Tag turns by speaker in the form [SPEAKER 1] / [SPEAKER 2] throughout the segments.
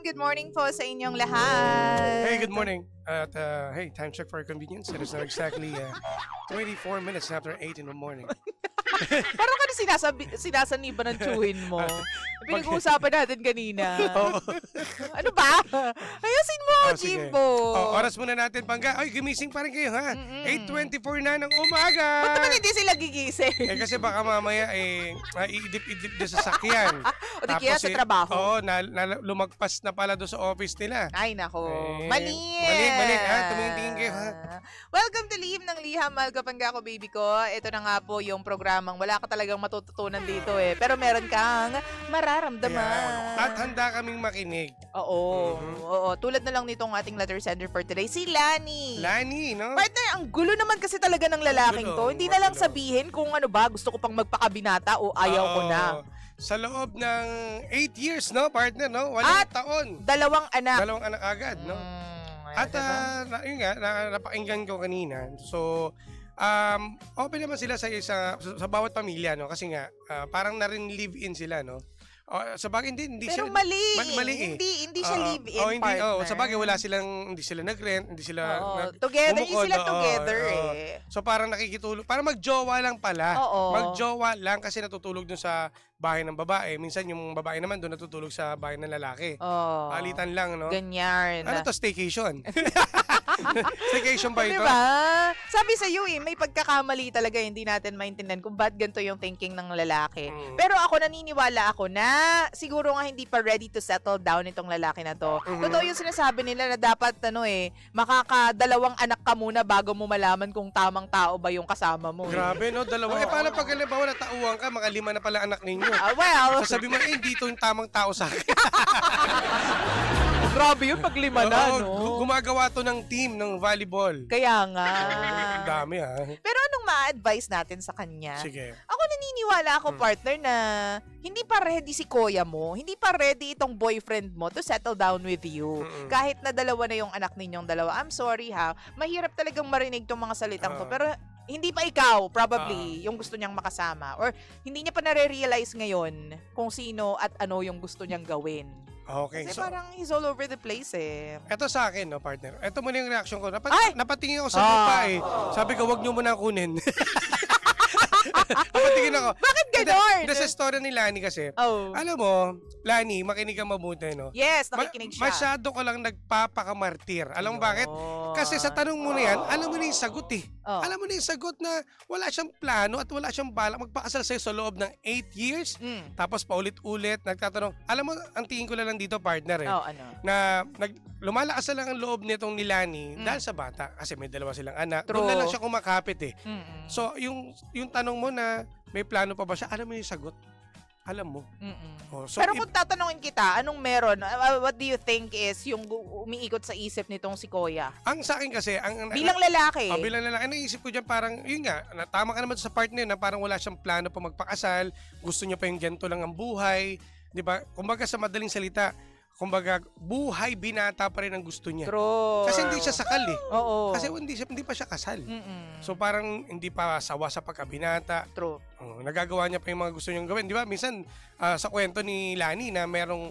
[SPEAKER 1] Good morning po sa inyong lahat.
[SPEAKER 2] Hey, good morning. At hey, time check for convenience. It is now exactly 24 minutes after 8 in the morning.
[SPEAKER 1] Parang ka sinasaniba ng tsuhin mo. Pinag-uusapan natin kanina.
[SPEAKER 2] Oo.
[SPEAKER 1] Ano ba? Ayusin mo,
[SPEAKER 2] Sige.
[SPEAKER 1] Jimbo.
[SPEAKER 2] Oras muna natin, Pangga. Ay, gumising pa rin kayo, ha? 8:24 na ng umaga.
[SPEAKER 1] Ba't naman hindi sila gigising?
[SPEAKER 2] Kasi baka mamaya, iidip-idip din sa sakyan.
[SPEAKER 1] O di kaya sa trabaho.
[SPEAKER 2] Oo, lumagpas na pala doon sa office nila.
[SPEAKER 1] Ay, nako.
[SPEAKER 2] Eh,
[SPEAKER 1] Mali.
[SPEAKER 2] Mali, ha? Tumitingin kayo, ha?
[SPEAKER 1] Welcome to Lihim ng Liham, mahal ka Pangga ko, baby ko. Ito na nga po yung programang wala ka talagang matututunan dito eh. Pero meron kang mararamdaman.
[SPEAKER 2] Ayan. At handa kaming makinig.
[SPEAKER 1] Oo. Oo. Tulad na lang nitong ating letter sender for today, si Lani.
[SPEAKER 2] Lani, no?
[SPEAKER 1] Partner, ang gulo naman kasi talaga ng lalaking
[SPEAKER 2] Gulo,
[SPEAKER 1] to. Hindi na lang
[SPEAKER 2] gulo.
[SPEAKER 1] sabihin kung ano ba, gusto ko pang magpakabinata o ayaw ko na.
[SPEAKER 2] Sa loob ng 8 years, no, partner, no?
[SPEAKER 1] At
[SPEAKER 2] 8 taon.
[SPEAKER 1] 2 anak.
[SPEAKER 2] 2 anak agad, no? At yun nga, napakinggan ko kanina. So, open naman sila sa bawat pamilya, no? Kasi nga, parang na-rin live-in sila, no? Sa bagay, hindi
[SPEAKER 1] Pero
[SPEAKER 2] siya... mali eh.
[SPEAKER 1] Hindi siya live-in
[SPEAKER 2] hindi,
[SPEAKER 1] partner.
[SPEAKER 2] sa bagay, hindi sila nag-rent, hindi sila...
[SPEAKER 1] Together,
[SPEAKER 2] bumukod,
[SPEAKER 1] sila together eh.
[SPEAKER 2] So parang nakikitulog, parang magjowa lang pala.
[SPEAKER 1] Oo.
[SPEAKER 2] Magjowa lang kasi natutulog dun sa bahay ng babae. Minsan yung babae naman doon natutulog sa bahay ng lalaki.
[SPEAKER 1] Oh.
[SPEAKER 2] Palitan lang, no?
[SPEAKER 1] Ganyan.
[SPEAKER 2] Ano to, staycation? Staycation ba ito?
[SPEAKER 1] Diba? Sabi sa iyo may pagkakamali talaga, hindi natin maintindihan kung ba't ganito yung thinking ng lalaki. Pero ako naniniwala ako na siguro nga hindi pa ready to settle down itong lalaki na to. Totoo yung sinasabi nila na dapat makakadalawang anak ka muna bago mo malaman kung tamang tao ba yung kasama mo.
[SPEAKER 2] Grabe, no? Dalawa. Paano pag halimbawa natauhan ka, mga 5 na pala anak ninyo?
[SPEAKER 1] Well,
[SPEAKER 2] Sasabi mo, dito yung tamang tao sa akin.
[SPEAKER 1] grabe yun pag 5 na, no?
[SPEAKER 2] Gumagawa to ng team ng volleyball.
[SPEAKER 1] Kaya nga.
[SPEAKER 2] Ang dami, ha?
[SPEAKER 1] Pero anong ma-advise natin sa kanya?
[SPEAKER 2] Sige.
[SPEAKER 1] Ako naniniwala ako, partner, na hindi pa ready si kuya mo, hindi pa ready itong boyfriend mo to settle down with you. Kahit na dalawa na yung anak ninyong dalawa. I'm sorry ha, mahirap talagang marinig tong mga salitang to. Pero hindi pa ikaw, probably, yung gusto niyang makasama. Or hindi niya pa nare-realize ngayon kung sino at ano yung gusto niyang gawin.
[SPEAKER 2] Okay,
[SPEAKER 1] Kasi
[SPEAKER 2] so
[SPEAKER 1] parang he's all over the place eh.
[SPEAKER 2] eto sa akin, no, partner. Eto muna yung reaction ko.
[SPEAKER 1] Ay!
[SPEAKER 2] Napatingin ako sa lupa eh. Sabi ko, wag niyo muna kunin. Napatingin ako.
[SPEAKER 1] Bakit ganon?
[SPEAKER 2] Hindi, sa story ni Lani kasi.
[SPEAKER 1] Oh.
[SPEAKER 2] Alam mo, Lani, makinig kang mabuti, no?
[SPEAKER 1] Yes, nakikinig siya.
[SPEAKER 2] Masyado ko lang nagpapakamartir. Alam mo bakit? Kasi sa tanong mo na yan, alam mo na yung sagot eh.
[SPEAKER 1] Oh.
[SPEAKER 2] Alam mo na yung sagot na wala siyang plano at wala siyang balak magpakasal sa'yo sa loob ng 8 years. Tapos paulit-ulit, nagtatanong. Alam mo, ang tingin ko na lang dito, partner eh.
[SPEAKER 1] Oh, ano?
[SPEAKER 2] Na lumalakas na lang ang loob nitong ni Lani dahil sa bata. Kasi may 2 silang anak.
[SPEAKER 1] True.
[SPEAKER 2] Doon na lang siya kumakapit eh.
[SPEAKER 1] Mm-mm.
[SPEAKER 2] So, yung tanong mo na may plano pa ba siya, alam mo yung sagot. Alam mo. Oh, so
[SPEAKER 1] Pero kung tatanungin kita, anong meron? What do you think is yung umiikot sa isip nitong si Kuya?
[SPEAKER 2] ang sa akin kasi,
[SPEAKER 1] Bilang lalaki.
[SPEAKER 2] bilang lalaki, naisip ko dyan parang, yun nga, tama ka naman sa part na yun, na parang wala siyang plano pa magpakasal, gusto niya pa yung ganito lang ang buhay, di ba? Kumbaga sa madaling salita, buhay binata pa rin ang gusto niya.
[SPEAKER 1] True.
[SPEAKER 2] Kasi hindi siya sakal eh.
[SPEAKER 1] Oo.
[SPEAKER 2] Kasi hindi pa siya kasal.
[SPEAKER 1] Mm-mm.
[SPEAKER 2] So parang hindi pa sawa sa pagkabinata.
[SPEAKER 1] True.
[SPEAKER 2] Nagagawa niya pa yung mga gusto niyang gawin. Di ba? Minsan sa kwento ni Lani na merong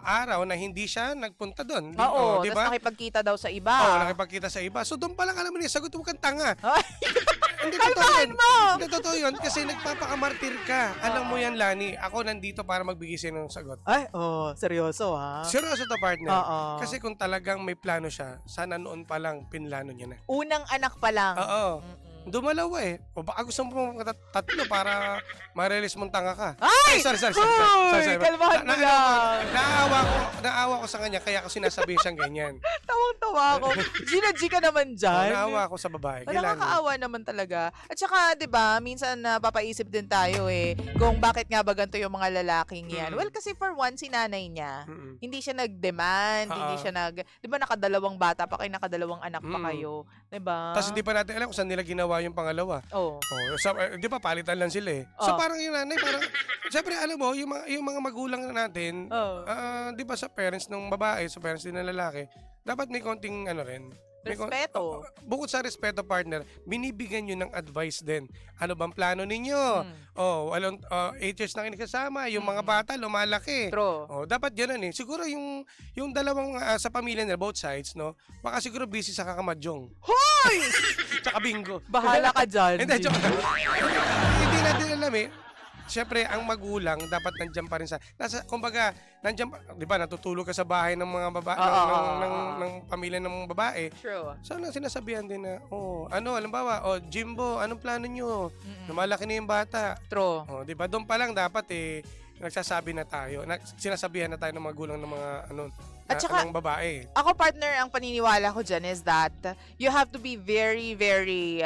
[SPEAKER 2] araw na hindi siya nagpunta doon.
[SPEAKER 1] Oo,
[SPEAKER 2] di
[SPEAKER 1] tapos
[SPEAKER 2] ba?
[SPEAKER 1] nakipagkita daw sa iba.
[SPEAKER 2] Oo, nakipagkita sa iba. So doon pa lang alam mo niya, sagot mo kang tanga.
[SPEAKER 1] Ay,
[SPEAKER 2] Hindi totoo
[SPEAKER 1] kalmahan
[SPEAKER 2] yun.
[SPEAKER 1] mo!
[SPEAKER 2] Hindi totoo yun kasi nagpapakamartir ka. Alam mo yan, Lani. Ako nandito para magbigay sa'yo ng sagot.
[SPEAKER 1] Ay, seryoso ha?
[SPEAKER 2] Seryoso to, partner.
[SPEAKER 1] Oo.
[SPEAKER 2] Kasi kung talagang may plano siya, sana noon pa lang pinlano niya na.
[SPEAKER 1] Unang anak pa lang.
[SPEAKER 2] Oo. Dumalawa eh. O baka gusto mo tatlo para ma-release mong tanga ka.
[SPEAKER 1] Ay!
[SPEAKER 2] Sorry.
[SPEAKER 1] Uy, kalmahan mo lang.
[SPEAKER 2] Naawa ko sa kanya kaya ako sinasabi siyang ganyan.
[SPEAKER 1] Tawang-tawa ako. Gina-G ka naman dyan.
[SPEAKER 2] Naawa ako sa babae.
[SPEAKER 1] Nakakaawa naman talaga. At saka, 'di ba, minsan napapaisip din tayo kung bakit nga ba ganito yung mga lalaking 'yan. Well, kasi for one si nanay niya, hindi siya nag-demand, hindi siya 'di ba nakadalawang bata pa kayo, nakadalawang anak pa kayo, 'di ba?
[SPEAKER 2] Tapos hindi pa natin alam kung saan nila ginawa yung pangalawa.
[SPEAKER 1] Oh.
[SPEAKER 2] Di ba palitan lang sila eh. So parang yung nanay, parang, syempre alam mo, yung mga magulang natin, di ba sa parents ng babae, sa parents din ng lalaki, dapat may konting
[SPEAKER 1] Respeto.
[SPEAKER 2] Bukod sa respeto, partner, binibigyan nyo ng advice din. Ano bang plano ninyo? 8 years na kinakasama, yung mga bata lumalaki.
[SPEAKER 1] True.
[SPEAKER 2] Dapat ganun eh. Siguro yung dalawang sa pamilya nila, both sides, no? Baka siguro busy sa kakamadyong.
[SPEAKER 1] Hoy!
[SPEAKER 2] Tsaka bingo.
[SPEAKER 1] Bahala ka dyan.
[SPEAKER 2] Hindi, joke. Hindi natin alam eh. Siyempre, ang magulang dapat nandiyan pa rin kumbaga, nandiyan, di ba, natutulog ka sa bahay ng mga babae, ng pamilya ng babae.
[SPEAKER 1] True.
[SPEAKER 2] Sana sinasabihan din na, halimbawa, Jimbo, anong plano nyo? Lumalaki na yung bata.
[SPEAKER 1] True.
[SPEAKER 2] Di ba, doon pa lang dapat nagsasabi na tayo, sinasabihan na tayo ng magulang ng mga,
[SPEAKER 1] At saka,
[SPEAKER 2] ng babae.
[SPEAKER 1] Ako, partner, ang paniniwala ko dyan is that you have to be very, very,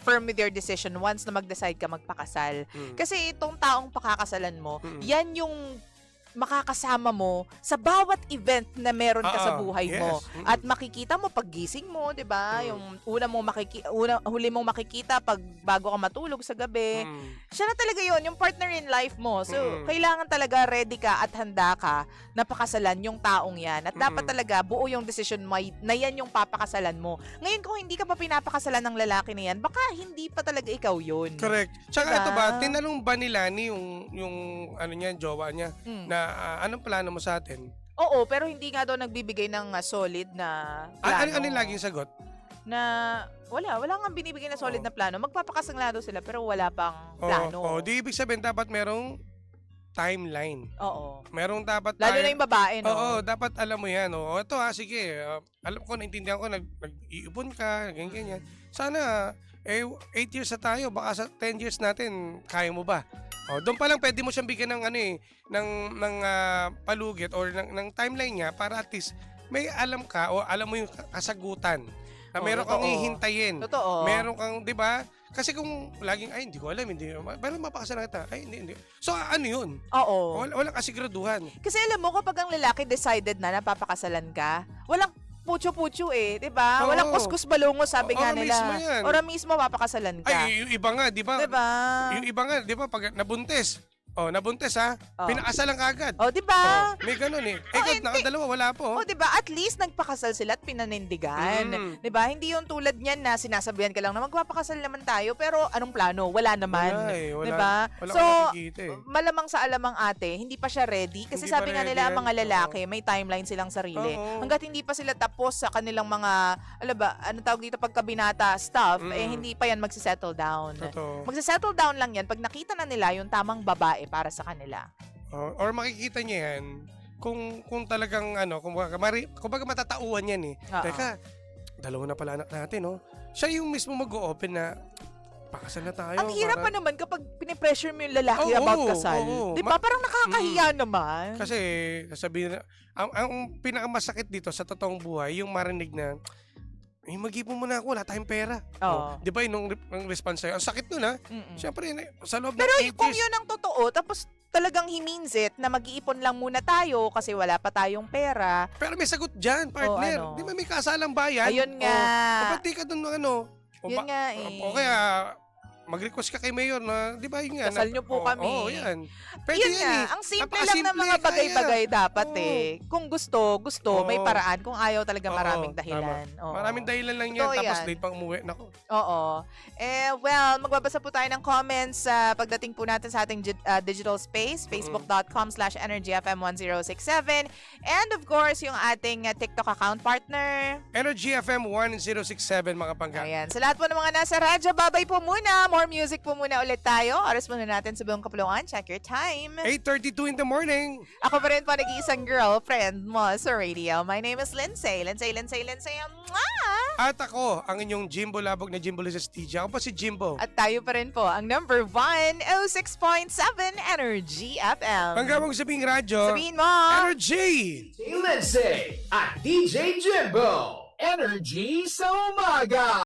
[SPEAKER 1] firm with your decision once na mag-decide ka magpakasal. Kasi itong taong pakakasalan mo, yan yung makakasama mo sa bawat event na meron ka sa buhay mo. At makikita mo paggising mo, 'di ba? Yung huli mong makikita pag bago ka matulog sa gabi. Siya na talaga 'yon, yung partner in life mo. So, kailangan talaga ready ka at handa ka na pakasalan yung taong 'yan. At dapat talaga buo yung decision mo na 'yan yung papakasalan mo. Ngayon kung hindi ka pa pinapakasalan ng lalaki na 'yan, baka hindi pa talaga ikaw 'yon.
[SPEAKER 2] Correct. Tsaka ito ba, tinanong ba nila ni yung jowa niya na anong plano mo sa atin?
[SPEAKER 1] Oo, pero hindi nga daw nagbibigay ng solid na plano.
[SPEAKER 2] Ano yung laging sagot?
[SPEAKER 1] Na wala nga binibigay na solid na plano. Magpapakasangla daw sila pero wala pang plano.
[SPEAKER 2] Di ibig sabihin dapat merong timeline.
[SPEAKER 1] Oo.
[SPEAKER 2] Merong dapat
[SPEAKER 1] Lalo na yung babae, no?
[SPEAKER 2] Oo, dapat alam mo yan. Ito sige, alam ko, naintindihan ko, nag-iipon ka, ganyan. Sana, 8 years na tayo, baka sa 10 years natin, kaya mo ba? Doon pa lang pwede mo siyang bigyan ng ng palugit or ng timeline niya para at least may alam ka o alam mo yung kasagutan na meron kang hihintayin.
[SPEAKER 1] Totoo.
[SPEAKER 2] Meron kang, 'di ba? Kasi kung laging hindi ko alam, pero mapakasalan kita. Hindi. So ano 'yun?
[SPEAKER 1] Oo.
[SPEAKER 2] Walang kasiguraduhan.
[SPEAKER 1] Kasi alam mo kapag ang lalaki decided na napapakasalan ka, walang putyo-putyo di ba? Walang kuskus balungos, sabi nga nila.
[SPEAKER 2] Mismo yan.
[SPEAKER 1] Ora mismo mapakasalan ka.
[SPEAKER 2] Ay, yung iba nga, 'di ba?
[SPEAKER 1] Diba?
[SPEAKER 2] Yung iba nga, 'di ba, pag nabuntis, nabuntis ha, pinakasalan ka agad.
[SPEAKER 1] Di ba?
[SPEAKER 2] May ganun eh. Ikaw, nakadalawa, wala po.
[SPEAKER 1] Di ba? At least nagpakasal sila at pinanindigan. Di ba? Hindi yung tulad niyan na sinasabihan ka lang na magpapakasal naman tayo, pero anong plano? Wala naman. Di ba? So, malamang sa alamang ate, hindi pa siya ready. Kasi
[SPEAKER 2] Hindi
[SPEAKER 1] sabi
[SPEAKER 2] pa
[SPEAKER 1] nga
[SPEAKER 2] ready
[SPEAKER 1] nila,
[SPEAKER 2] yan.
[SPEAKER 1] mga lalaki, may timeline silang sarili. Hanggat hindi pa sila tapos sa kanilang mga, ano tawag dito, pagkabinata stuff, hindi pa yan magsisettle down.
[SPEAKER 2] Totoo.
[SPEAKER 1] Magsisettle down lang yan pag nakita na nila yung tamang babae para sa kanila.
[SPEAKER 2] Or makikita niya yan kung talagang kumbaga matatauhan yan eh. Teka, dalawa na pala anak natin, Siya yung mismo mag-o-open na pakasal na tayo.
[SPEAKER 1] Ang hirap pa naman kapag pinipressure mo yung lalaki about kasal. Di ba? Parang nakakahiya naman.
[SPEAKER 2] Kasi, sasabihin na, ang pinakamasakit dito sa totoong buhay, yung marinig na, mag-ipon muna ako, wala tayong pera. Di ba yung response sa'yo? Ang sakit nun, ha? Siyempre, sa loob ng 8 years.
[SPEAKER 1] Pero kung yun ang totoo, tapos talagang he means it, na mag-iipon lang muna tayo kasi wala pa tayong pera.
[SPEAKER 2] Pero may sagot dyan, partner. Di ba may kasalang bayan?
[SPEAKER 1] Ayun nga.
[SPEAKER 2] Kapag di ka dun,
[SPEAKER 1] Yun nga
[SPEAKER 2] O kaya, mag-request ka kay Mayor na, di ba yun nga?
[SPEAKER 1] Kasal nyo po kami.
[SPEAKER 2] Oo, yan. Pwede
[SPEAKER 1] Yun
[SPEAKER 2] yan
[SPEAKER 1] nga,
[SPEAKER 2] eh.
[SPEAKER 1] ang simple lang ng mga bagay-bagay dapat Kung gusto, may paraan. Kung ayaw talaga maraming dahilan.
[SPEAKER 2] Maraming dahilan lang yan.
[SPEAKER 1] Totoo
[SPEAKER 2] Tapos
[SPEAKER 1] yan.
[SPEAKER 2] late pang umuwi. Nako.
[SPEAKER 1] Oo. Well, magbabasa po tayo ng comments pagdating po natin sa ating digital space, facebook.com/energyfm1067. And of course, yung ating TikTok account partner.
[SPEAKER 2] Energy FM 1067, mga pangga.
[SPEAKER 1] Ayan. Sa lahat po ng mga nasa radyo, babay po muna. More music po muna ulit tayo. Oras muna natin sa buong kapulungan. Check your time.
[SPEAKER 2] 8:32 in the morning.
[SPEAKER 1] Ako pa rin po nag-iisang girlfriend mo sa radio. My name is Lindsay. Lindsay. Mwah!
[SPEAKER 2] At ako, ang inyong Jimbo Labog na Jimbo Lizas TJ. Ako pa si Jimbo.
[SPEAKER 1] At tayo pa rin po ang number 1, 06.7 Energy FM.
[SPEAKER 2] Pangga mong sabing radyo.
[SPEAKER 1] Sabihin mo!
[SPEAKER 2] Energy!
[SPEAKER 3] Lindsay at DJ Jimbo. Energy sa umaga.